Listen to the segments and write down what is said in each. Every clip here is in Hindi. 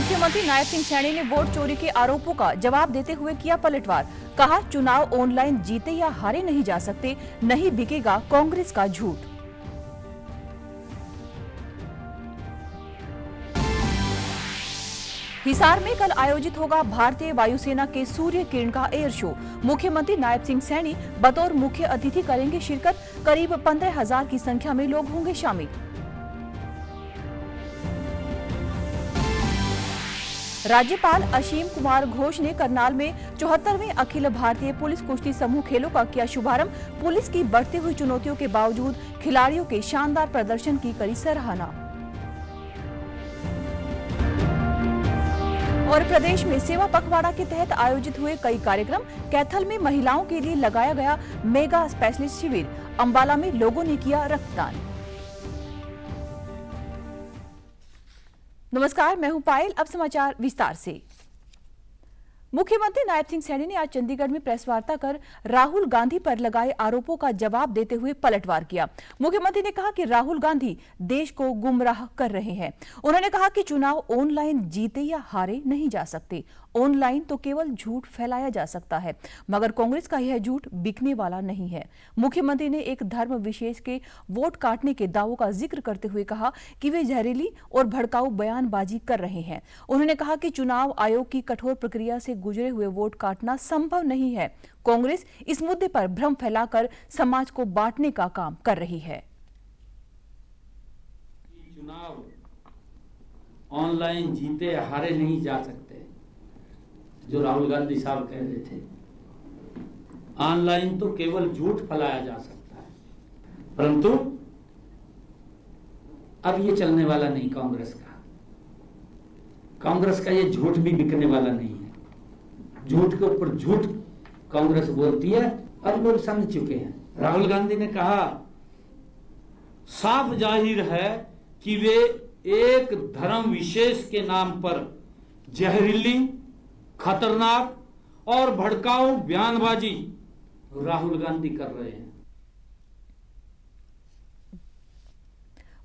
मुख्यमंत्री नायब सिंह सैनी ने वोट चोरी के आरोपों का जवाब देते हुए किया पलटवार। कहा, चुनाव ऑनलाइन जीते या हारे नहीं जा सकते, नहीं बिकेगा कांग्रेस का झूठ। हिसार में कल आयोजित होगा भारतीय वायुसेना के सूर्य किरण का एयर शो। मुख्यमंत्री नायब सिंह सैनी बतौर मुख्य अतिथि करेंगे शिरकत। करीब 15,000 की संख्या में लोग होंगे शामिल। राज्यपाल असीम कुमार घोष ने करनाल में 74वें अखिल भारतीय पुलिस कुश्ती समूह खेलों का किया शुभारंभ। पुलिस की बढ़ती हुई चुनौतियों के बावजूद खिलाड़ियों के शानदार प्रदर्शन की करी सराहना। और प्रदेश में सेवा पखवाड़ा के तहत आयोजित हुए कई कार्यक्रम। कैथल में महिलाओं के लिए लगाया गया मेगा स्पेशलिस्ट शिविर। अंबाला में लोगों ने किया रक्तदान। नमस्कार, मैं हूं पायल। अब समाचार विस्तार से। मुख्यमंत्री नायब सिंह सैनी ने आज चंडीगढ़ में प्रेस वार्ता कर राहुल गांधी पर लगाए आरोपों का जवाब देते हुए पलटवार किया। मुख्यमंत्री ने कहा कि राहुल गांधी देश को गुमराह कर रहे हैं। उन्होंने कहा कि चुनाव ऑनलाइन जीते या हारे नहीं जा सकते, ऑनलाइन तो केवल झूठ फैलाया जा सकता है, मगर कांग्रेस का यह झूठ बिकने वाला नहीं है। मुख्यमंत्री ने एक धर्म विशेष के वोट काटने के दावों का जिक्र करते हुए कहा कि वे जहरीली और भड़काऊ बयानबाजी कर रहे हैं। उन्होंने कहा कि चुनाव आयोग की कठोर प्रक्रिया से गुजरे हुए वोट काटना संभव नहीं है। कांग्रेस इस मुद्दे पर भ्रम फैलाकर समाज को बांटने का काम कर रही है। चुनाव ऑनलाइन जीते हारे नहीं जा सकते, जो राहुल गांधी साहब कह रहे थे। ऑनलाइन तो केवल झूठ फैलाया जा सकता है, परंतु अब ये चलने वाला नहीं। कांग्रेस का ये झूठ भी बिकने वाला नहीं है। झूठ के ऊपर झूठ कांग्रेस बोलती है और लोग समझ चुके हैं। राहुल गांधी ने कहा, साफ जाहिर है कि वे एक धर्म विशेष के नाम पर जहरीली, खतरनाक और भड़काऊ बयानबाजी राहुल गांधी कर रहे हैं।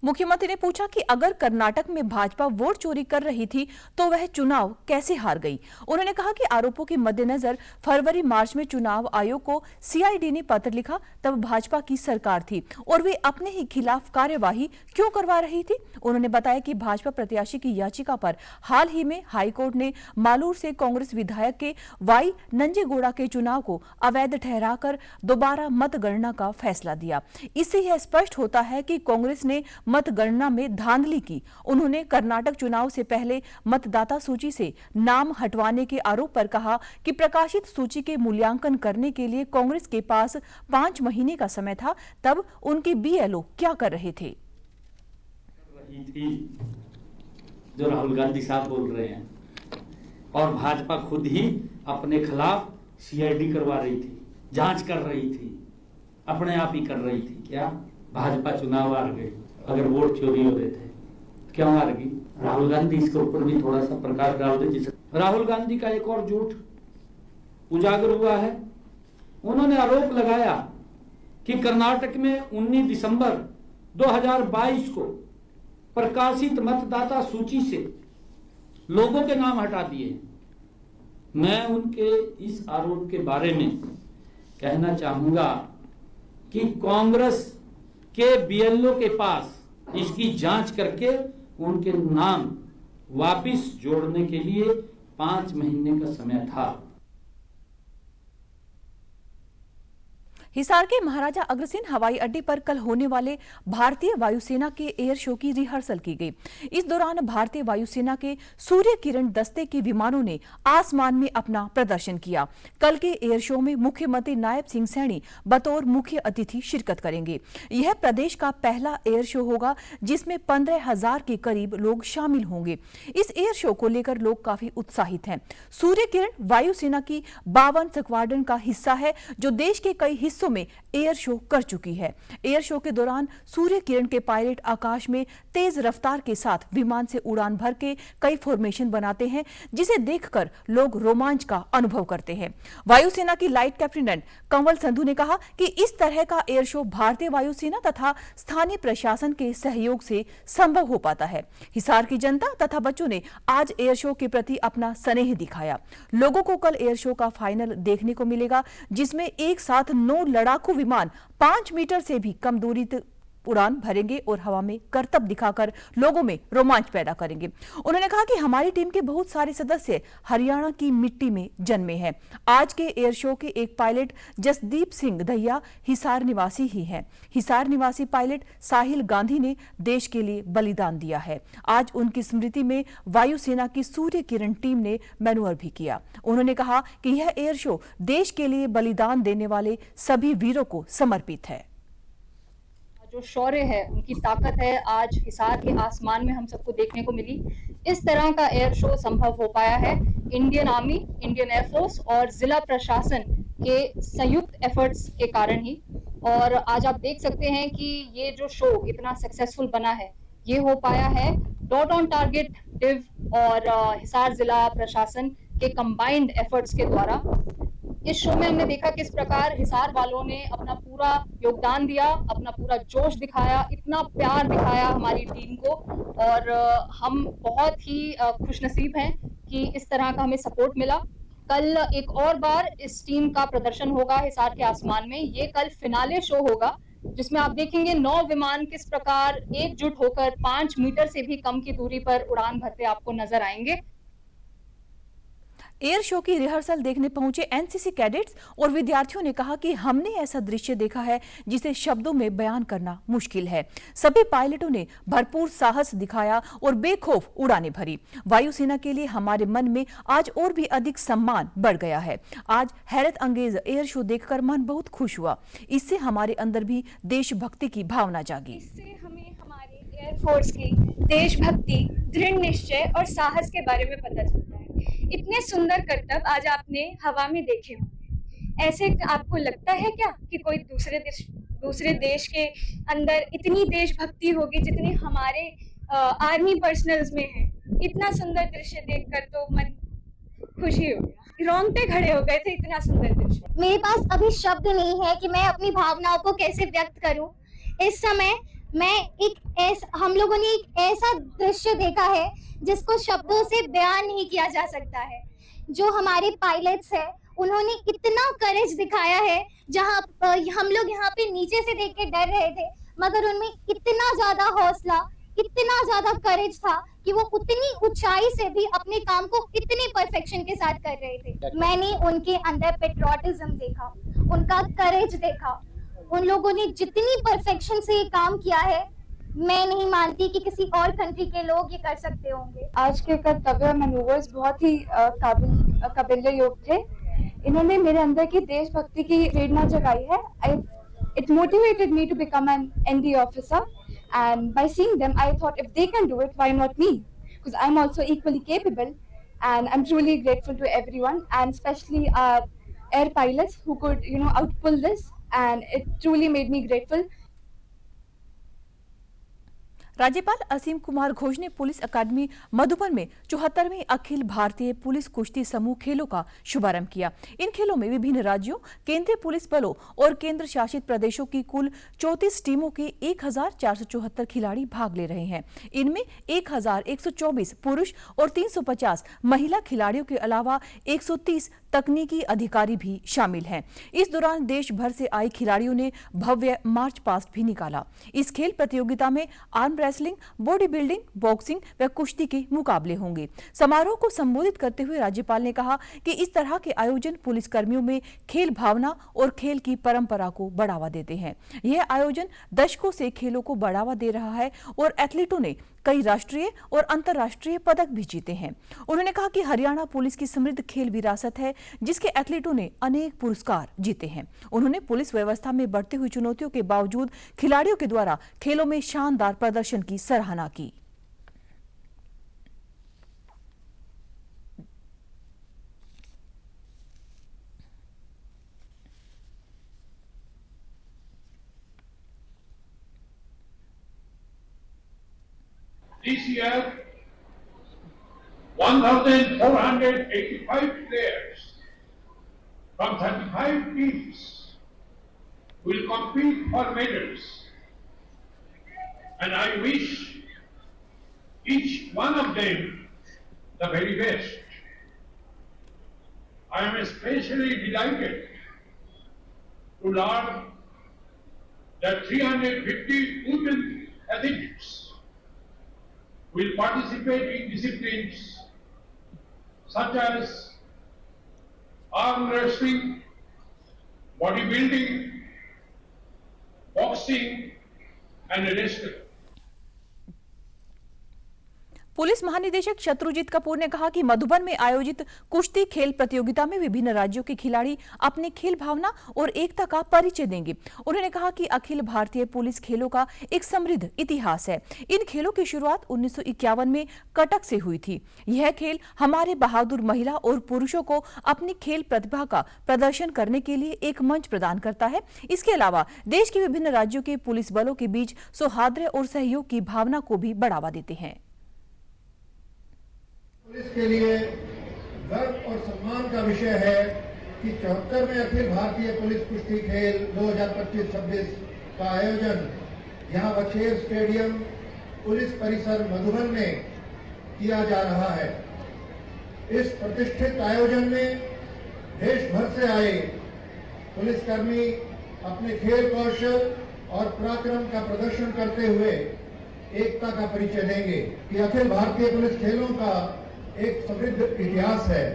मुख्यमंत्री ने पूछा कि अगर कर्नाटक में भाजपा वोट चोरी कर रही थी तो वह चुनाव कैसे हार गई। उन्होंने कहा कि आरोपों के मद्देनजर फरवरी मार्च में चुनाव आयोग को सीआईडी ने पत्र लिखा, तब भाजपा की सरकार थी और वे अपने ही खिलाफ कार्यवाही क्यों करवा रही थी। उन्होंने बताया कि भाजपा प्रत्याशी की याचिका पर हाल ही में हाईकोर्ट ने मालूर से कांग्रेस विधायक के वाई नंजेगौड़ा के चुनाव को अवैध ठहराकर दोबारा मतगणना का फैसला दिया। इससे यह स्पष्ट होता है कि कांग्रेस ने मतगणना में धांधली की। उन्होंने कर्नाटक चुनाव से पहले मतदाता सूची से नाम हटवाने के आरोप पर कहा कि प्रकाशित सूची के मूल्यांकन करने के लिए कांग्रेस के पास 5 महीने का समय था, तब उनके बीएलओ क्या कर रहे थे। जो राहुल गांधी साहब बोल रहे हैं, और भाजपा खुद ही अपने खिलाफ सीआईडी करवा रही थी, जांच कर रही थी, अपने आप ही कर रही थी। क्या भाजपा चुनाव हार गई? अगर वोट चोरी हो रहे थे, क्यों हार गई? राहुल गांधी इसके ऊपर भी थोड़ा सा प्रकाश डाल दे। जिसे राहुल गांधी का एक और झूठ उजागर हुआ है। उन्होंने आरोप लगाया कि कर्नाटक में 19 दिसंबर 2022 को प्रकाशित मतदाता सूची से लोगों के नाम हटा दिए। मैं उनके इस आरोप के बारे में कहना चाहूंगा कि कांग्रेस के बीएलओ के पास इसकी जांच करके उनके नाम वापस जोड़ने के लिए 5 महीने का समय था। हिसार के महाराजा अग्रसेन हवाई अड्डे पर कल होने वाले भारतीय वायुसेना के एयर शो की रिहर्सल की गई। इस दौरान भारतीय वायुसेना के सूर्य किरण दस्ते के विमानों ने आसमान में अपना प्रदर्शन किया। कल के एयर शो में मुख्यमंत्री नायब सिंह सैनी बतौर मुख्य अतिथि शिरकत करेंगे। यह प्रदेश का पहला एयर शो होगा जिसमें 15,000 के करीब लोग शामिल होंगे। इस एयर शो को लेकर लोग काफी उत्साहित हैं। सूर्य किरण वायुसेना की 52 स्क्वाड्रन का हिस्सा है, जो देश के कई हिस्सों हिस्सों में एयर शो कर चुकी है। एयर शो के दौरान सूर्य किरण के पायलट आकाश में तेज रफ्तार के साथ विमान से उड़ान भर के कई फॉर्मेशन बनाते हैं, जिसे देखकर लोग रोमांच का अनुभव करते हैं। वायुसेना की लाइट कैप्टन कंवल संधू ने कहा कि इस तरह का एयर शो भारतीय वायुसेना तथा स्थानीय प्रशासन के सहयोग से संभव हो पाता है। हिसार की जनता तथा बच्चों ने आज एयर शो के प्रति अपना स्नेह दिखाया। लोगों को कल एयर शो का फाइनल देखने को मिलेगा, जिसमें एक साथ 9 लड़ाकू विमान 5 मीटर से भी कम दूरी उड़ान भरेंगे और हवा में करतब दिखाकर लोगों में रोमांच पैदा करेंगे। उन्होंने कहा कि हमारी टीम के बहुत सारे सदस्य हरियाणा की मिट्टी में जन्मे हैं। आज के एयर शो के एक पायलट जसदीप सिंह दहिया हिसार निवासी ही हैं। हिसार निवासी पायलट साहिल गांधी ने देश के लिए बलिदान दिया है। आज उनकी स्मृति में वायुसेना की सूर्य किरण टीम ने मैनुअर भी किया। उन्होंने कहा कि यह एयर शो देश के लिए बलिदान देने वाले सभी वीरों को समर्पित है। जो शौर्य है, उनकी ताकत है, आज हिसार के आसमान में हम सबको देखने को मिली। इस तरह का एयर शो संभव हो पाया है इंडियन आर्मी, इंडियन एयरफोर्स और जिला प्रशासन के संयुक्त एफर्ट्स के कारण ही। और आज आप देख सकते हैं कि ये जो शो इतना सक्सेसफुल बना है, ये हो पाया है डॉट ऑन टारगेट, डिव और हिसार जिला प्रशासन के कंबाइंड एफर्ट्स के द्वारा। इस शो में हमने देखा किस प्रकार हिसार वालों ने अपना पूरा योगदान दिया, अपना पूरा जोश दिखाया, इतना प्यार दिखाया हमारी टीम को। और हम बहुत ही खुशनसीब हैं कि इस तरह का हमें सपोर्ट मिला। कल एक और बार इस टीम का प्रदर्शन होगा हिसार के आसमान में। ये कल फिनाले शो होगा, जिसमें आप देखेंगे 9 विमान किस प्रकार एकजुट होकर 5 मीटर से भी कम की दूरी पर उड़ान भरते आपको नजर आएंगे। एयर शो की रिहर्सल देखने पहुंचे एनसीसी कैडेट्स और विद्यार्थियों ने कहा कि हमने ऐसा दृश्य देखा है जिसे शब्दों में बयान करना मुश्किल है। सभी पायलटों ने भरपूर साहस दिखाया और बेखौफ उड़ानें भरी। वायुसेना के लिए हमारे मन में आज और भी अधिक सम्मान बढ़ गया है। आज हैरत अंगेज एयर शो देखकर मन बहुत खुश हुआ। इससे हमारे अंदर भी देशभक्ति की भावना जागी। इससे हमें हमारे एयरफोर्स की देशभक्ति, दृढ़ निश्चय और साहस के बारे में पता चलता है। इतने सुंदर करतब आज आपने हवा में देखे होंगे। ऐसे आपको लगता है क्या कि कोई दूसरे देश के अंदर इतनी देशभक्ति होगी जितनी हमारे आर्मी पर्सनल्स में है? इतना सुंदर दृश्य देखकर तो मन खुशी हो गया, रोंगटे खड़े हो गए थे, इतना सुंदर दृश्य। मेरे पास अभी शब्द नहीं है कि मैं अपनी भावनाओं को कैसे व्यक्त करूं। इस समय हम लोगों ने एक ऐसा दृश्य देखा है जिसको शब्दों से बयान नहीं किया जा सकता है। जो हमारे पायलट्स हैं, उन्होंने इतना करेज दिखाया है, जहां हम लोग यहाँ पे नीचे से देख के डर रहे थे, मगर उनमें इतना ज्यादा हौसला, इतना ज्यादा करेज था कि वो उतनी ऊंचाई से भी अपने काम को इतने परफेक्शन के साथ कर रहे थे। मैंने उनके अंदर पेट्रियोटिज्म देखा, उनका करेज देखा। उन लोगों ने जितनी परफेक्शन से ये काम किया है, मैं नहीं मानती कि किसी और कंट्री के लोग ये कर सकते होंगे। आज के कर्तव्य मैनूवर्स बहुत ही काबिल योग थे। इन्होंने मेरे अंदर की देशभक्ति की प्रेरणा जगाई है। It motivated me to become an ND officer, and by seeing them, I thought if they can do it, why not me? Because I'm also equally capable, and I'm truly grateful to everyone, and especially our air pilots who could, outpull this, and it truly made me grateful. राज्यपाल असीम कुमार घोष ने पुलिस अकादमी मधुबन में 74वें अखिल भारतीय पुलिस कुश्ती समूह खेलों का शुभारंभ किया। इन खेलों में विभिन्न राज्यों, केंद्रीय पुलिस बलों और केंद्र शासित प्रदेशों की कुल 34 टीमों के 1474 खिलाड़ी भाग ले रहे हैं। इनमें 1124 पुरुष और 350 महिला खिलाड़ियों के अलावा 130 तकनीकी अधिकारी भी शामिल हैं। इस दौरान देश भर से आए खिलाड़ियों ने भव्य मार्च पास्ट भी निकाला। इस खेल प्रतियोगिता में arm wrestling, body building, boxing व कुश्ती के मुकाबले होंगे। समारोह को संबोधित करते हुए राज्यपाल ने कहा कि इस तरह के आयोजन पुलिस कर्मियों में खेल भावना और खेल की परंपरा को बढ़ावा देते हैं। यह आयोजन दशकों से खेलों को बढ़ावा दे रहा है और एथलीटों ने कई राष्ट्रीय और अंतर्राष्ट्रीय पदक भी जीते हैं। उन्होंने कहा कि हरियाणा पुलिस की समृद्ध खेल विरासत है, जिसके एथलीटों ने अनेक पुरस्कार जीते हैं। उन्होंने पुलिस व्यवस्था में बढ़ती हुई चुनौतियों के बावजूद खिलाड़ियों के द्वारा खेलों में शानदार प्रदर्शन की सराहना की। This year, 1,485 players from 35 teams will compete for medals. And I wish each one of them the very best. I am especially delighted to learn that 350 women athletes will participate in disciplines such as arm wrestling, bodybuilding, boxing, and wrestling. Police महानिदेशक शत्रुजीत कपूर ने कहा कि मधुबन में आयोजित कुश्ती खेल प्रतियोगिता में विभिन्न राज्यों के खिलाड़ी अपनी खेल भावना और एकता का परिचय देंगे। उन्होंने कहा कि अखिल भारतीय पुलिस खेलों का एक समृद्ध इतिहास है। इन खेलों की शुरुआत 1951 में कटक से हुई थी। यह खेल हमारे बहादुर महिला और पुरुषों को अपनी खेल प्रतिभा का प्रदर्शन करने के लिए एक मंच प्रदान करता है। इसके अलावा देश के विभिन्न राज्यों के पुलिस बलों के बीच सौहार्द और सहयोग की भावना को भी बढ़ावा देते हैं। पुलिस के लिए गर्व और सम्मान का विषय है कि 74वें अखिल भारतीय पुलिस कुश्ती खेल 2025-26 का आयोजन यहां बछेर स्टेडियम पुलिस परिसर मधुबन में किया जा रहा है। इस प्रतिष्ठित आयोजन में देश भर से आए पुलिसकर्मी अपने खेल कौशल और पराक्रम का प्रदर्शन करते हुए एकता का परिचय देंगे कि अखिल भारतीय पुलिस खेलों का एक समृद्ध इतिहास है।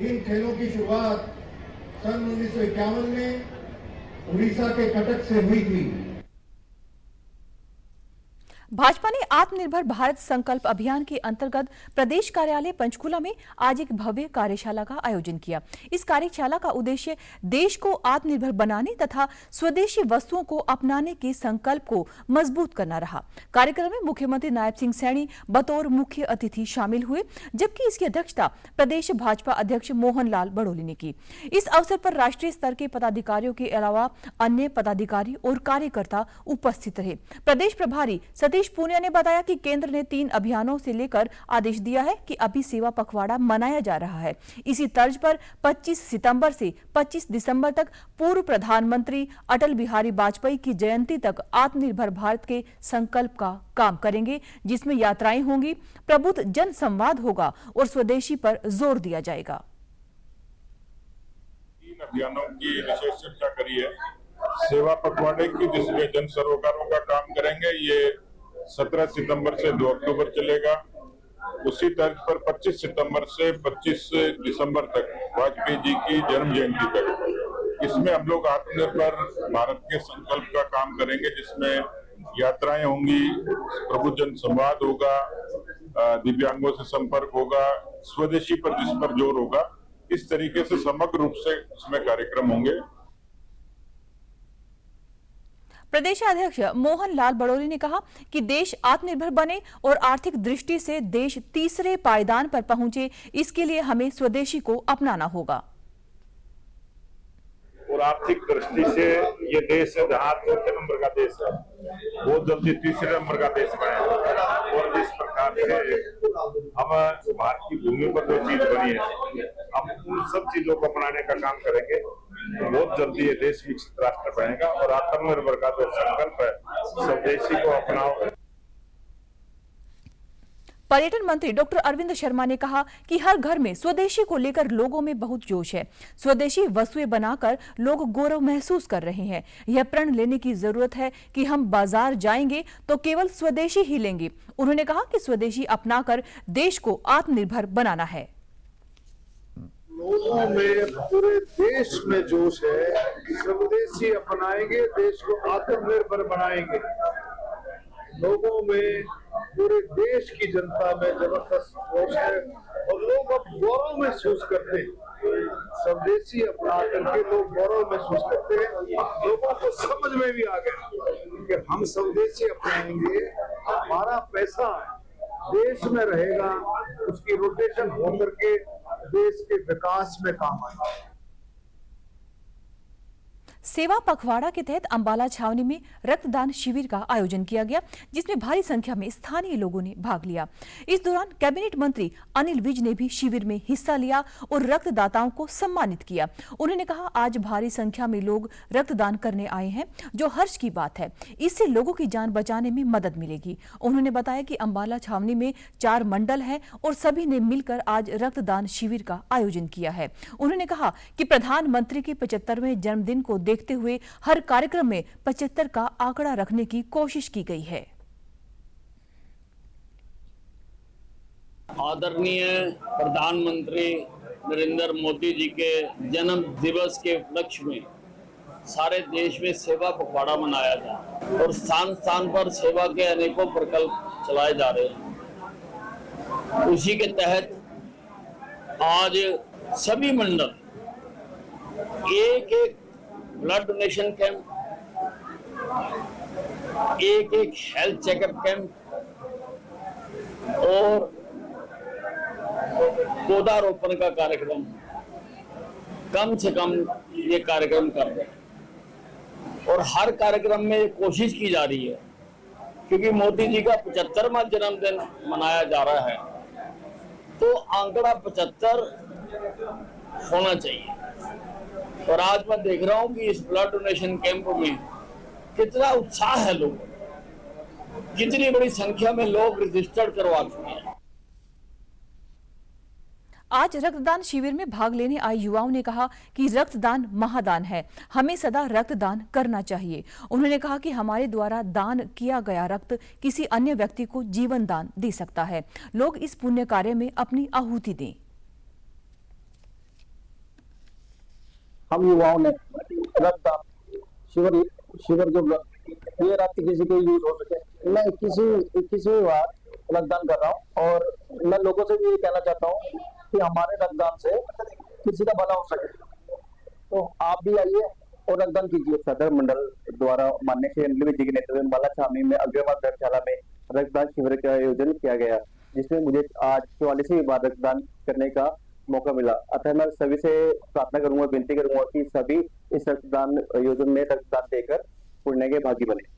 इन खेलों की शुरुआत सन 1951 में उड़ीसा के कटक से हुई थी। भाजपा ने आत्मनिर्भर भारत संकल्प अभियान के अंतर्गत प्रदेश कार्यालय पंचकुला में आज एक भव्य कार्यशाला का आयोजन किया। इस कार्यशाला का उद्देश्य देश को आत्मनिर्भर बनाने तथा स्वदेशी वस्तुओं को अपनाने के संकल्प को मजबूत करना रहा। कार्यक्रम में मुख्यमंत्री नायब सिंह सैनी बतौर मुख्य अतिथि शामिल हुए, जबकि इसकी अध्यक्षता प्रदेश भाजपा अध्यक्ष मोहन लाल बड़ोली ने की। इस अवसर पर राष्ट्रीय स्तर के पदाधिकारियों के अलावा अन्य पदाधिकारी और कार्यकर्ता उपस्थित रहे। प्रदेश प्रभारी सतीश पूनिया ने बताया कि केंद्र ने 3 अभियानों से लेकर आदेश दिया है कि अभी सेवा पखवाड़ा मनाया जा रहा है। इसी तर्ज पर 25 सितंबर से 25 दिसंबर तक पूर्व प्रधानमंत्री अटल बिहारी वाजपेयी की जयंती तक आत्मनिर्भर भारत के संकल्प का काम करेंगे, जिसमें यात्राएं होंगी, प्रबुद्ध जन संवाद होगा और स्वदेशी पर जोर दिया जाएगा। 3 अभियानों की विशेष चर्चा करी है। सेवा पखवाड़े की, जिसमें जन सरोकारों का काम करेंगे, ये 17 सितंबर से 2 अक्टूबर चलेगा। उसी तर्ज पर 25 सितंबर से 25 दिसंबर तक वाजपेयी जी की जन्म जयंती तक, इसमें हम लोग आत्मनिर्भर भारत के संकल्प का काम करेंगे, जिसमें यात्राएं होंगी, प्रबुद्ध जन संवाद होगा, दिव्यांगों से संपर्क होगा, स्वदेशी पर जिस पर जोर होगा। इस तरीके से समग्र रूप से इसमें कार्यक्रम होंगे। प्रदेश अध्यक्ष मोहन लाल बड़ोली ने कहा कि देश आत्मनिर्भर बने और आर्थिक दृष्टि से देश तीसरे पायदान पर पहुंचे, इसके लिए हमें स्वदेशी को अपनाना होगा। और आर्थिक दृष्टि से ये देश है जहाँ 4थे नंबर का देश है, बहुत जल्दी 3रे नंबर का देश बनेगा। और जिस प्रकार से हम भारत की भूमि पर जो चीज बनी है, हम उन सब चीजों को अपनाने का काम करेंगे, तो बहुत जल्दी ये देश विकसित राष्ट्र बनेगा। और आत्मनिर्भर का जो संकल्प है, स्वदेशी को अपनाओ। पर्यटन मंत्री डॉक्टर अरविंद शर्मा ने कहा कि हर घर में स्वदेशी को लेकर लोगों में बहुत जोश है। स्वदेशी वस्तुएं बनाकर लोग गौरव महसूस कर रहे हैं। यह प्रण लेने की जरूरत है कि हम बाजार जाएंगे तो केवल स्वदेशी ही लेंगे। उन्होंने कहा कि स्वदेशी अपनाकर देश को आत्मनिर्भर बनाना है। लोगों में पूरे देश में जोश है, स्वदेशी अपनाएंगे, देश को आत्मनिर्भर बनाएंगे। लोगों में, पूरे देश की जनता में जबरदस्त जोश है और लोग अब गौरव महसूस करते हैं। स्वदेशी अपना करके लोग गौरव महसूस करते हैं। लोगों को समझ में भी आ गया कि हम स्वदेशी अपनाएंगे, हमारा पैसा देश में रहेगा, उसकी रोटेशन होकर के देश के विकास में काम आएगा। सेवा पखवाड़ा के तहत अंबाला छावनी में रक्तदान शिविर का आयोजन किया गया, जिसमें भारी संख्या में स्थानीय लोगों ने भाग लिया। इस दौरान कैबिनेट मंत्री अनिल विज ने भी शिविर में हिस्सा लिया और रक्तदाताओं को सम्मानित किया। उन्होंने कहा, आज भारी संख्या में लोग रक्तदान करने आए हैं, जो हर्ष की बात है। इससे लोगों की जान बचाने में मदद मिलेगी। उन्होंने बताया कि अंबाला छावनी में 4 मंडल हैं और सभी ने मिलकर आज रक्तदान शिविर का आयोजन किया है। उन्होंने कहा कि प्रधानमंत्री के 75वें जन्मदिन को देखते हुए हर कार्यक्रम में 75 का आंकड़ा रखने की कोशिश की गई है। आदरणीय प्रधानमंत्री नरेंद्र मोदी जी के जन्म दिवस के उपलक्ष्य में सारे देश में सेवा पखवाड़ा मनाया जा रहा है और स्थान स्थान पर सेवा के अनेकों प्रकल्प चलाए जा रहे हैं। उसी के तहत आज सभी मंडल एक ब्लड डोनेशन कैंप, एक हेल्थ चेकअप कैंप और पौधारोपण का कार्यक्रम कम से कम ये कार्यक्रम कर रहे हैं। और हर कार्यक्रम में कोशिश की जा रही है, क्योंकि मोदी जी का 75वां जन्मदिन मनाया जा रहा है, तो आंकड़ा 75 होना चाहिए। और आज मैं देख रहा हूं कि इस ब्लड डोनेशन कैंप में कितना उत्साह है लोगों, कितनी बड़ी संख्या में लोग रजिस्टर्ड करवा चुके हैं। आज रक्तदान शिविर में भाग लेने आए युवाओं ने कहा कि रक्तदान महादान है, हमें सदा रक्तदान करना चाहिए। उन्होंने कहा कि हमारे द्वारा दान किया गया रक्त किसी अन्य व्यक्ति को जीवन दान दे सकता है। लोग इस पुण्य कार्य में अपनी आहुति दें। हम युवाओं ने रक्तदान शिविर जो ये रक्त किसी के यूज हो सके, मैं 21वीं बार रक्तदान कर रहा हूँ और मैं लोगों से भी ये कहना चाहता हूँ कि हमारे रक्तदान से किसी का भला हो सके, तो आप भी आइए और रक्तदान कीजिए। सदर मंडल द्वारा माननीय श्री अनिल विज जी के नेतृत्व में अंबाला छावनी में अग्रवाल धर्मशाला में रक्तदान शिविर का आयोजन किया गया, जिसमें मुझे आज 44वीं बार रक्तदान करने का मौका मिला। अतः मैं सभी से प्रार्थना करूंगा, विनती करूंगा कि सभी इस रक्तदान आयोजन में रक्तदान देकर पुण्य के भागी बने।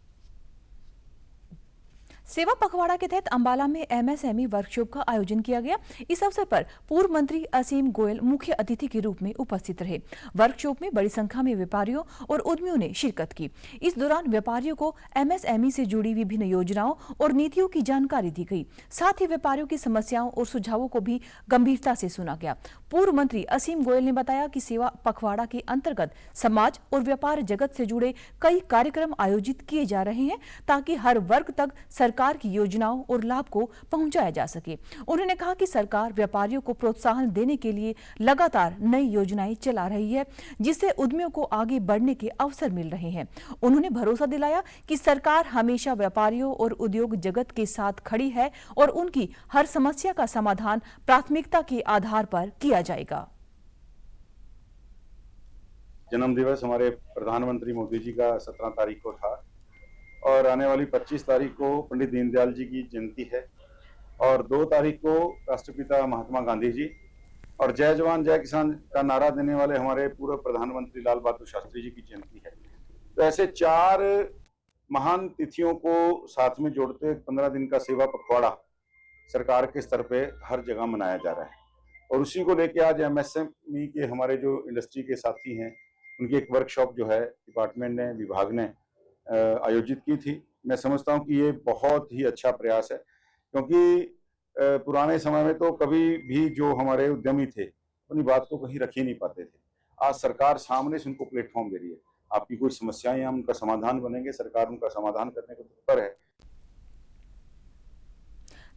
सेवा पखवाड़ा के तहत अंबाला में एमएसएमई वर्कशॉप का आयोजन किया गया। इस अवसर पर पूर्व मंत्री असीम गोयल मुख्य अतिथि के रूप में उपस्थित रहे। वर्कशॉप में बड़ी संख्या में व्यापारियों और उद्यमियों ने शिरकत की। इस दौरान व्यापारियों को एमएसएमई से जुड़ी विभिन्न योजनाओं और नीतियों की जानकारी दी गई। साथ ही व्यापारियों की समस्याओं और सुझावों को भी गंभीरता से सुना गया। पूर्व मंत्री असीम गोयल ने बताया कि सेवा पखवाड़ा के अंतर्गत समाज और व्यापार जगत से जुड़े कई कार्यक्रम आयोजित किए जा रहे हैं, ताकि हर वर्ग तक सरकार की योजनाओं और लाभ को पहुंचाया जा सके। उन्होंने कहा कि सरकार व्यापारियों को प्रोत्साहन देने के लिए लगातार नई योजनाएं चला रही है, जिससे उद्यमियों को आगे बढ़ने के अवसर मिल रहे हैं। उन्होंने भरोसा दिलाया कि सरकार हमेशा व्यापारियों और उद्योग जगत के साथ खड़ी है और उनकी हर समस्या का समाधान प्राथमिकता के आधार पर किया जाएगा। जन्म दिवस हमारे प्रधानमंत्री मोदी जी का 17 तारीख को था और आने वाली 25 तारीख को पंडित दीनदयाल जी की जयंती है और 2 तारीख को राष्ट्रपिता महात्मा गांधी जी और जय जवान जय किसान का नारा देने वाले हमारे पूर्व प्रधानमंत्री लाल बहादुर शास्त्री जी की जयंती है। तो ऐसे 4 महान तिथियों को साथ में जोड़ते 15 दिन का सेवा पखवाड़ा सरकार के स्तर पे हर जगह मनाया जा रहा है और उसी को लेके आज एमएसएमई के हमारे जो इंडस्ट्री के साथी हैं उनकी एक वर्कशॉप जो है डिपार्टमेंट ने, विभाग ने आयोजित की थी। मैं समझता हूं कि ये बहुत ही अच्छा प्रयास है, क्योंकि पुराने समय में तो कभी भी जो हमारे उद्यमी थे अपनी बात को कहीं रख ही नहीं पाते थे। आज सरकार सामने से उनको प्लेटफॉर्म दे रही है। आपकी कोई समस्याएं हैं, उनका समाधान बनेंगे, सरकार उनका समाधान करने को तत्पर है।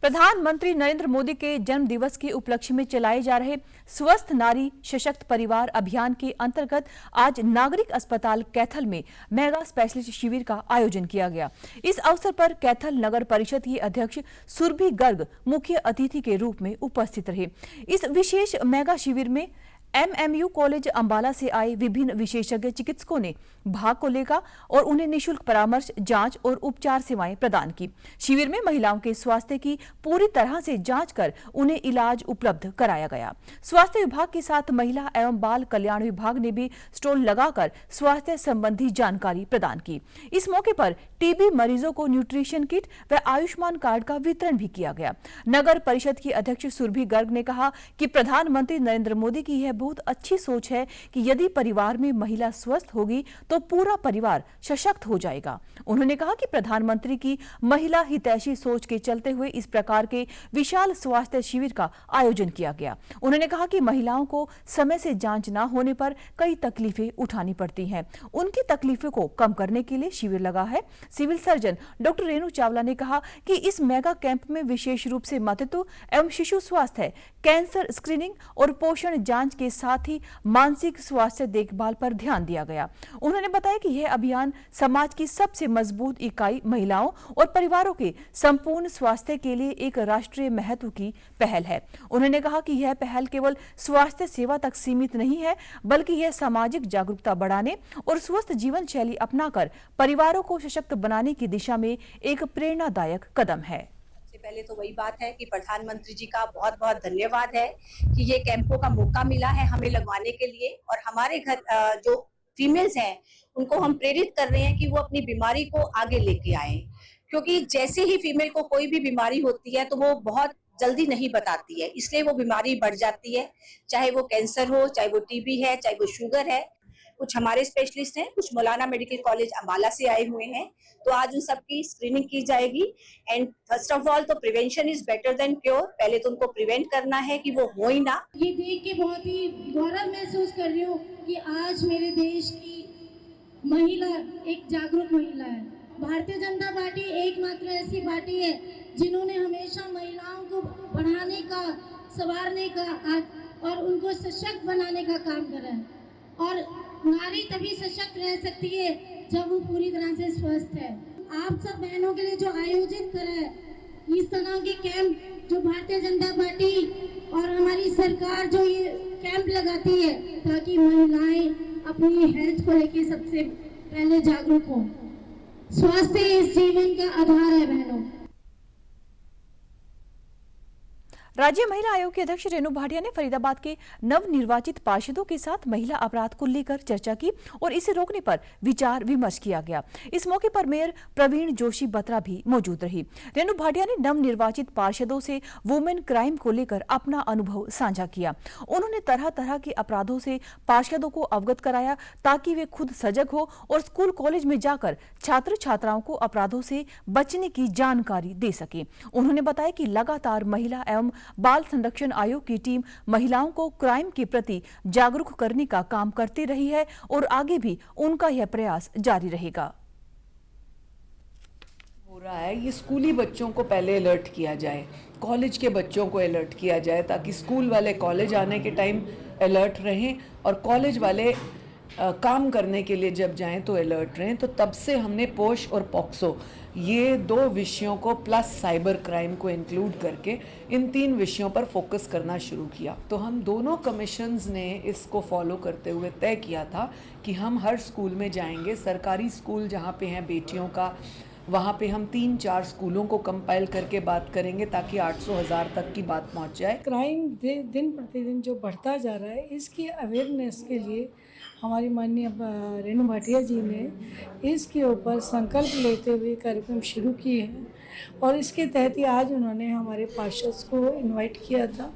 प्रधानमंत्री नरेंद्र मोदी के जन्म दिवस के उपलक्ष्य में चलाए जा रहे स्वस्थ नारी सशक्त परिवार अभियान के अंतर्गत आज नागरिक अस्पताल कैथल में मेगा स्पेशलिस्ट शिविर का आयोजन किया गया। इस अवसर पर कैथल नगर परिषद की अध्यक्ष सुरभि गर्ग मुख्य अतिथि के रूप में उपस्थित रहे। इस विशेष मेगा शिविर में MMU कॉलेज अंबाला से आए विभिन्न विशेषज्ञ चिकित्सकों ने भाग को लेकर और उन्हें निशुल्क परामर्श, जांच और उपचार सेवाएं प्रदान की। शिविर में महिलाओं के स्वास्थ्य की पूरी तरह से जांच कर उन्हें इलाज उपलब्ध कराया गया। स्वास्थ्य विभाग के साथ महिला एवं बाल कल्याण विभाग ने भी स्टॉल लगाकर स्वास्थ्य संबंधी जानकारी प्रदान की। इस मौके पर टीबी मरीजों को न्यूट्रिशन किट व आयुष्मान कार्ड का वितरण भी किया गया। नगर परिषद की अध्यक्ष सुरभि गर्ग ने कहा कि प्रधानमंत्री नरेंद्र मोदी की यह बहुत अच्छी सोच है कि यदि परिवार में महिला स्वस्थ होगी तो पूरा परिवार सशक्त हो जाएगा। उन्होंने कहा कि प्रधानमंत्री की महिला हितैषी सोच के चलते हुए इस प्रकार के विशाल स्वास्थ्य शिविर का आयोजन किया गया। उन्होंने कहा कि महिलाओं को समय से जांच न होने पर कई तकलीफें उठानी पड़ती हैं। उनकी तकलीफों को कम करने के लिए शिविर लगा है। Civil surgeon doctor Renu Chawla ने कहा कि इस मेगा कैंप में विशेष रूप से मातृत्व एवं शिशु स्वास्थ्य, कैंसर स्क्रीनिंग और पोषण जांच के साथ ही मानसिक स्वास्थ्य देखभाल पर ध्यान दिया गया। उन्होंने बताया कि यह अभियान समाज की सबसे मजबूत इकाई महिलाओं और परिवारों के संपूर्ण स्वास्थ्य के लिए एक राष्ट्रीय महत्व की पहल है। उन्होंने कहा कि यह पहल केवल स्वास्थ्य सेवा तक सीमित नहीं है, बल्कि यह सामाजिक जागरूकता बढ़ाने और स्वस्थ जीवन शैली अपनाकर परिवारों को सशक्त बनाने की दिशा में एक प्रेरणादायक कदम है। पहले तो वही बात है कि प्रधानमंत्री जी का बहुत बहुत धन्यवाद है कि ये कैंपों का मौका मिला है हमें लगवाने के लिए, और हमारे घर जो फीमेल्स हैं उनको हम प्रेरित कर रहे हैं कि वो अपनी बीमारी को आगे लेके आए, क्योंकि जैसे ही फीमेल को कोई भी बीमारी होती है तो वो बहुत जल्दी नहीं बताती है, इसलिए वो बीमारी बढ़ जाती है, चाहे वो कैंसर हो, चाहे वो टीबी है, चाहे वो शुगर है। कुछ हमारे स्पेशलिस्ट हैं, कुछ मौलाना मेडिकल कॉलेज अंबाला से आए हुए हैं, तो आज उन सबकी स्क्रीनिंग की जाएगी। एंड फर्स्ट ऑफ ऑल तो prevention is better than cure, पहले तो उनको प्रिवेंट करना है कि वो हो ही ना। ये देख के बहुत ही गौरव महसूस कर रही हूँ कि आज मेरे देश की महिला एक जागरूक महिला है। भारतीय जनता पार्टी एकमात्र ऐसी पार्टी है जिन्होंने हमेशा महिलाओं को बढ़ाने का, संवारने का और उनको सशक्त बनाने का काम करा है, और नारी तभी सशक्त रह सकती है जब वो पूरी तरह से स्वस्थ है। आप सब बहनों के लिए जो आयोजित करा है इस तरह के कैंप, जो भारतीय जनता पार्टी और हमारी सरकार जो ये कैंप लगाती है ताकि महिलाएं अपनी हेल्थ को लेके सबसे पहले जागरूक हों। स्वास्थ्य इस जीवन का आधार है बहनों। राज्य महिला आयोग की अध्यक्ष रेणु भाटिया ने फरीदाबाद के नवनिर्वाचित पार्षदों के साथ महिला अपराध को लेकर चर्चा की और इसे रोकने पर विचार विमर्श किया गया। इस मौके पर मेयर प्रवीण जोशी बत्रा भी मौजूद रही। रेणु भाटिया ने नवनिर्वाचित पार्षदों से वुमेन क्राइम को लेकर अपना अनुभव साझा किया। उन्होंने तरह तरह के अपराधों से पार्षदों को अवगत कराया ताकि वे खुद सजग हो और स्कूल कॉलेज में जाकर छात्र छात्राओं को अपराधों से बचने की जानकारी दे सके। उन्होंने बताया कि लगातार महिला एवं बाल संरक्षण आयोग की टीम महिलाओं को क्राइम के प्रति जागरूक करने का काम करती रही है और आगे भी उनका यह प्रयास जारी रहेगा। हो रहा है ये स्कूली बच्चों को पहले अलर्ट किया जाए, कॉलेज के बच्चों को अलर्ट किया जाए ताकि स्कूल वाले कॉलेज आने के टाइम अलर्ट रहें और कॉलेज वाले काम करने के लिए जब जाएं तो अलर्ट रहें। तो तब से हमने पोश और पॉक्सो ये दो विषयों को प्लस साइबर क्राइम को इंक्लूड करके इन 3 विषयों पर फोकस करना शुरू किया। तो हम दोनों कमीशंस ने इसको फॉलो करते हुए तय किया था कि हम हर स्कूल में जाएंगे। सरकारी स्कूल जहाँ पे हैं बेटियों का, वहाँ पे हम 3-4 स्कूलों को कंपाइल करके बात करेंगे ताकि 800,000 तक की बात पहुँच जाए। क्राइम दिन प्रतिदिन जो बढ़ता जा रहा है, इसकी अवेयरनेस के लिए हमारी माननीय रेणु भाटिया जी ने इसके ऊपर संकल्प लेते हुए कार्यक्रम शुरू किए हैं और इसके तहत ही आज उन्होंने हमारे पार्षद को इनवाइट किया था।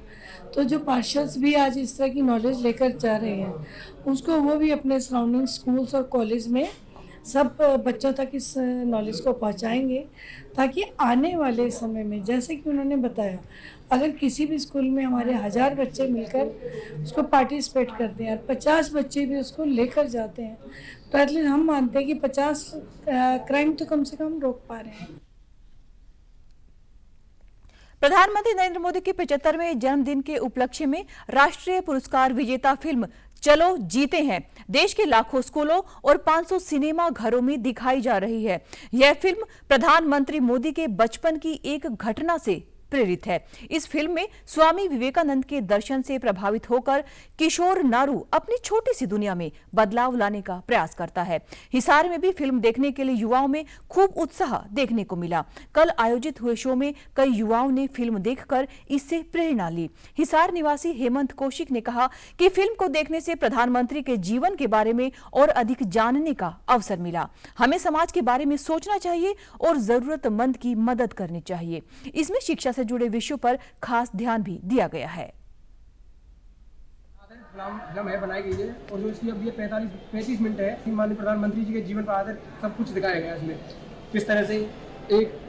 तो जो पार्षद भी आज इस तरह की नॉलेज लेकर जा रहे हैं उसको वो भी अपने सराउंडिंग स्कूल्स और कॉलेज में सब बच्चों तक इस नॉलेज को पहुंचाएंगे ताकि आने वाले समय में, जैसे कि उन्होंने बताया, अगर किसी भी स्कूल में हमारे 1000 बच्चे मिलकर उसको पार्टिसिपेट करते हैं और 50 बच्चे भी उसको लेकर जाते हैं तो एटलीस्ट हम मानते हैं कि 50 क्राइम तो कम से कम रोक पा रहे हैं। प्रधानमंत्री नरेंद्र मोदी के 75वें जन्मदिन के उपलक्ष्य में राष्ट्रीय पुरस्कार विजेता फिल्म चलो जीते हैं देश के लाखों स्कूलों और 500 सिनेमा घरों में दिखाई जा रही है। यह फिल्म प्रधानमंत्री मोदी के बचपन की एक घटना से प्रेरित है। इस फिल्म में स्वामी विवेकानंद के दर्शन से प्रभावित होकर किशोर नारू अपनी छोटी सी दुनिया में बदलाव लाने का प्रयास करता है। हिसार में भी फिल्म देखने के लिए युवाओं में खूब उत्साह देखने को मिला। कल आयोजित हुए शो में कई युवाओं ने फिल्म देखकर इससे प्रेरणा ली। हिसार निवासी हेमंत कौशिक ने कहा कि फिल्म को देखने से प्रधानमंत्री के जीवन के बारे में और अधिक जानने का अवसर मिला। हमें समाज के बारे में सोचना चाहिए और जरूरतमंद की मदद करनी चाहिए। इसमें शिक्षा से जुड़े विषयों पर खास ध्यान भी दिया गया है। फिल्म है बनाई गई है और जो इसकी अब ये 35 मिनट है, माननीय प्रधानमंत्री जी के जीवन पर आधारित सब कुछ दिखाया गया है। इसमें किस तरह से एक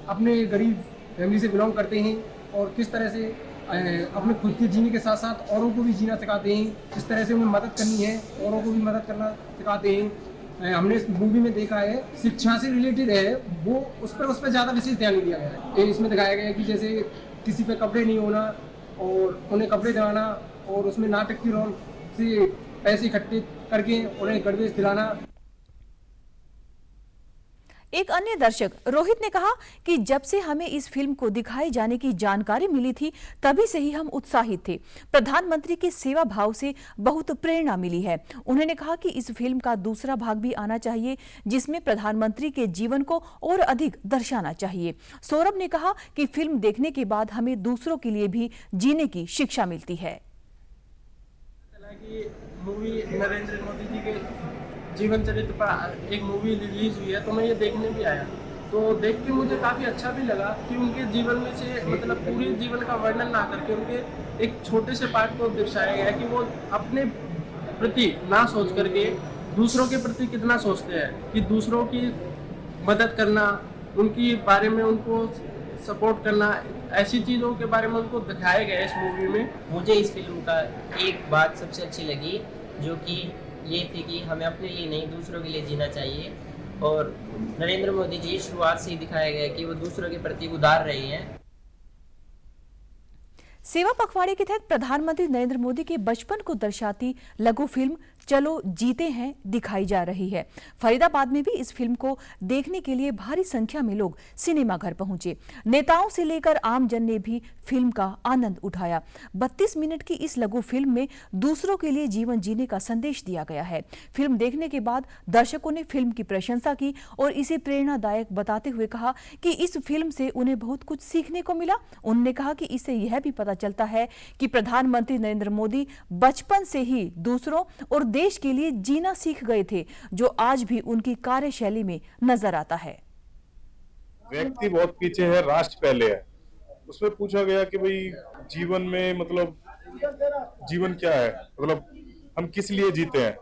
अपने गरीब फैमिली से बिलोंग करते हैं और किस तरह से अपने खुद के जीने के साथ साथ औरों को भी जीना सिखाते हैं, किस तरह से उन्हें मदद करनी है, औरों को भी मदद करना सिखाते हैं। हमने इस मूवी में देखा है शिक्षा से रिलेटेड है, वो उस पर ज़्यादा विशेष ध्यान नहीं दिया गया है। इसमें दिखाया गया है कि जैसे किसी पे कपड़े नहीं होना और उन्हें कपड़े दिलाना और उसमें नाटक की रोल से पैसे इकट्ठे करके उन्हें गणवेश दिलाना। एक अन्य दर्शक रोहित ने कहा कि जब से हमें इस फिल्म को दिखाए जाने की जानकारी मिली थी तभी से ही हम उत्साहित थे। प्रधानमंत्री के सेवा भाव से बहुत प्रेरणा मिली है। उन्होंने कहा कि इस फिल्म का दूसरा भाग भी आना चाहिए जिसमें प्रधानमंत्री के जीवन को और अधिक दर्शाना चाहिए। सौरभ ने कहा कि फिल्म देखने के बाद हमें दूसरों के लिए भी जीने की शिक्षा मिलती है। मूवी नरेंद्र मोदी जी के जीवन चरित्र पर एक मूवी रिलीज हुई है तो मैं ये देखने भी आया, तो देख के मुझे काफ़ी अच्छा भी लगा कि उनके जीवन में से मतलब पूरे जीवन का वर्णन ना करके उनके एक छोटे से पार्ट को दर्शाया गया है कि वो अपने प्रति ना सोच करके दूसरों के प्रति कितना सोचते हैं, कि दूसरों की मदद करना, उनकी बारे में उनको सपोर्ट करना, ऐसी चीज़ों के बारे में उनको दिखाया गया है इस मूवी में। मुझे इस फिल्म का एक बात सबसे अच्छी लगी जो कि ये थी कि हमें अपने लिए नहीं दूसरों के लिए जीना चाहिए और नरेंद्र मोदी जी शुरुआत से ही दिखाया गया कि वो दूसरों के प्रति उदार रहे हैं। सेवा पखवाड़े के तहत प्रधानमंत्री नरेंद्र मोदी के बचपन को दर्शाती लघु फिल्म चलो जीते हैं दिखाई जा रही है। फरीदाबाद में भी इस फिल्म को देखने के लिए भारी संख्या में लोग सिनेमाघर पहुंचे। नेताओं से लेकर आमजन ने भी फिल्म का आनंद उठाया। 32 मिनट की इस लघु फिल्म में दूसरों के लिए जीवन जीने का संदेश दिया गया है। फिल्म देखने के बाद दर्शकों ने फिल्म की प्रशंसा की और इसे प्रेरणादायक बताते हुए कहा कि इस फिल्म से उन्हें बहुत कुछ सीखने को मिला। उन्होंने कहा कि इससे यह भी पता चलता है कि प्रधानमंत्री नरेंद्र मोदी बचपन से ही दूसरों और देश के लिए जीना सीख गए थे, जो आज भी उनकी कार्यशैली में नजर आता है। व्यक्ति बहुत पीछे है, राष्ट्र पहले है। उसमें पूछा गया कि भाई जीवन में मतलब जीवन क्या है, मतलब हम किस लिए जीते हैं,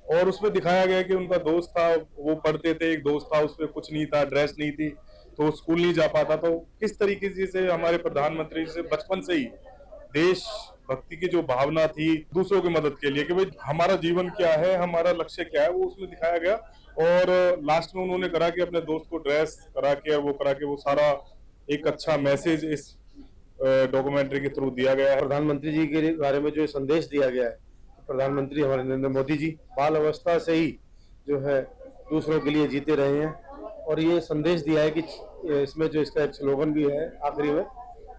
और उसमें दिखाया गया कि उनका दोस्त था, वो पढ़ते थे, एक दोस्त था उसमें कुछ नहीं था, ड्रेस नहीं थी तो स्कूल नहीं जा पाता, तो किस तरीके से हमारे प्रधानमंत्री से बचपन से ही देश भक्ति की जो भावना थी दूसरों की मदद के लिए कि भाई हमारा जीवन क्या है, हमारा लक्ष्य क्या है, वो उसमें दिखाया गया। और लास्ट में उन्होंने करा कि अपने दोस्त को ड्रेस करा के वो सारा एक अच्छा मैसेज इस डॉक्यूमेंट्री के थ्रू दिया गया है। प्रधानमंत्री जी के बारे में जो संदेश दिया गया है, प्रधानमंत्री हमारे नरेंद्र मोदी जी बाल अवस्था से ही जो है दूसरों के लिए जीते रहे हैं, और ये संदेश दिया है कि इसमें जो इसका एक स्लोगन भी है आखिरी में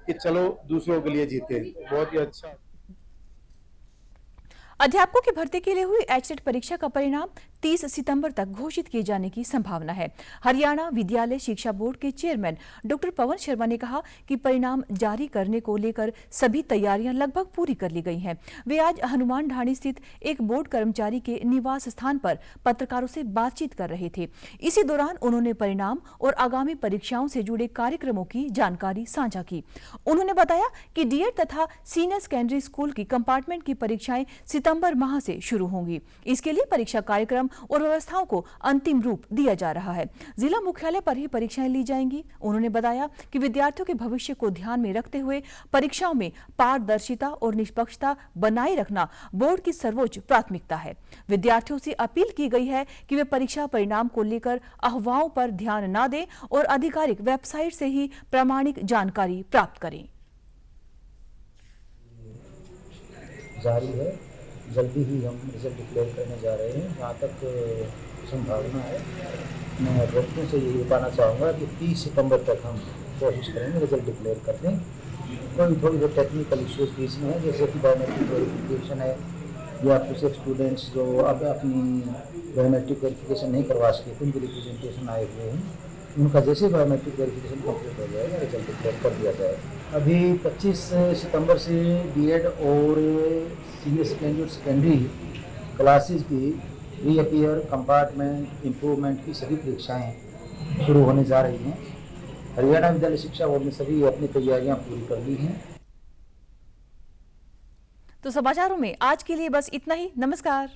कि चलो दूसरों के लिए जीते। बहुत ही अच्छा। अध्यापकों की भर्ती के लिए हुई एचसेट परीक्षा का परिणाम 30 सितंबर तक घोषित किए जाने की संभावना है। हरियाणा विद्यालय शिक्षा बोर्ड के चेयरमैन डॉक्टर पवन शर्मा ने कहा कि परिणाम जारी करने को लेकर सभी तैयारियां लगभग पूरी कर ली गई हैं। वे आज हनुमान ढाणी स्थित एक बोर्ड कर्मचारी के निवास स्थान पर पत्रकारों से बातचीत कर रहे थे। इसी दौरान उन्होंने परिणाम और आगामी परीक्षाओं से जुड़े कार्यक्रमों की जानकारी साझा की। उन्होंने बताया कि डीएड तथा सीनियर सेकेंडरी स्कूल की कंपार्टमेंट की परीक्षाएं सितंबर माह से शुरू होंगी। इसके लिए परीक्षा कार्यक्रम और व्यवस्थाओं को अंतिम रूप दिया जा रहा है। जिला मुख्यालय पर ही परीक्षाएं ली जाएंगी। उन्होंने बताया कि विद्यार्थियों के भविष्य को ध्यान में रखते हुए परीक्षाओं में पारदर्शिता और निष्पक्षता बनाए रखना बोर्ड की सर्वोच्च प्राथमिकता है। विद्यार्थियों से अपील की गई है कि वे परीक्षा परिणाम को लेकर अफवाहों पर ध्यान न दें और आधिकारिक वेबसाइट से ही प्रामाणिक जानकारी प्राप्त करें। जारी है, जल्दी ही हम रिजल्ट डिक्लेयर करने जा रहे हैं। जहाँ तक संभावना है मैं अभ्यर्थियों से यही बताना चाहूँगा कि 30 सितंबर तक हम कोशिश करेंगे रिजल्ट डिक्लेयर कर दें। कोई थोड़ी बहुत टेक्निकल इश्यूज बीच में है, जैसे कि बायोमेट्रिक वेरिफिकेशन है या कुछ स्टूडेंट्स जो अब अपनी बायोमेट्रिक वेरिफिकेशन नहीं करवा सके, उनके रिप्रेजेंटेशन आए हुए हैं, उनका जैसे बायोमेट्रिक वेरिफिकेशन कंप्लीट हो जाएगा रिजल्ट डिक्लेयर कर दिया जाएगा। अभी 25 सितंबर से बीएड और सीनियर सेकेंडरी और सेकेंडरी क्लासेज की रीअपियर, कंपार्टमेंट, इम्प्रूवमेंट की सभी परीक्षाएं शुरू होने जा रही हैं। हरियाणा विद्यालय शिक्षा बोर्ड ने सभी अपनी तैयारियां पूरी कर ली हैं। तो समाचारों में आज के लिए बस इतना ही। नमस्कार।